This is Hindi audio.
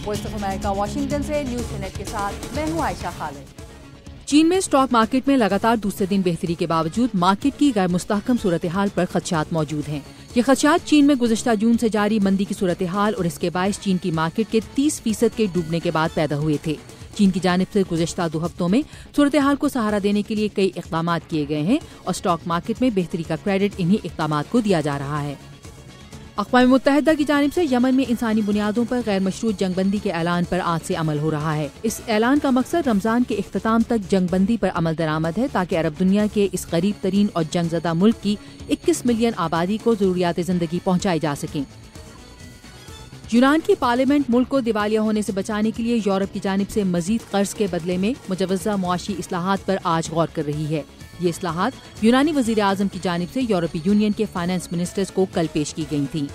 वॉइस ऑफ अमेरिका वाशिंगटन से न्यूज मिनट के साथ मैं हूं आयशा खालिद। चीन में स्टॉक मार्केट में लगातार दूसरे दिन बेहतरी के बावजूद मार्केट की गैर मुस्तहकम सूरत हाल पर खदशात मौजूद हैं। ये खदशात चीन में गुज़िश्ता जून से जारी मंदी की सूरत हाल और इसके बायस चीन की मार्केट के 30% के डूबने के बाद पैदा हुए थे। चीन की जानिब से गुज़िश्ता 2 हफ्तों में सूरत हाल को सहारा देने के लिए कई इक़दाम किए गए हैं और स्टॉक मार्केट में बेहतरी का क्रेडिट इन्हीं इक़दाम को दिया जा रहा है। अक़वाम मुत्तहिदा की जानिब से यमन में इंसानी बुनियादों पर गैर मशरूत जंगबंदी के ऐलान पर आज से अमल हो रहा है। इस ऐलान का मकसद रमजान के इख्तिताम तक जंगबंदी पर अमल दरामद है ताकि अरब दुनिया के इस गरीब तरीन और जंगज़दा मुल्क की 21 मिलियन आबादी को ज़रूरियात ज़िंदगी पहुँचाई जा सकें। यूनान की पार्लियामेंट मुल्क को दिवालिया होने से बचाने के लिए यूरोप की जानिब से मजीद कर्ज के बदले में मुजव्वज़ा मुआशी इस्लाहात पर आज गौर कर रही है। ये इस्लाहात यूनानी वज़ीर आज़म की जानिब से यूरोपीय यूनियन के फाइनेंस मिनिस्टर्स को कल पेश की गई थी।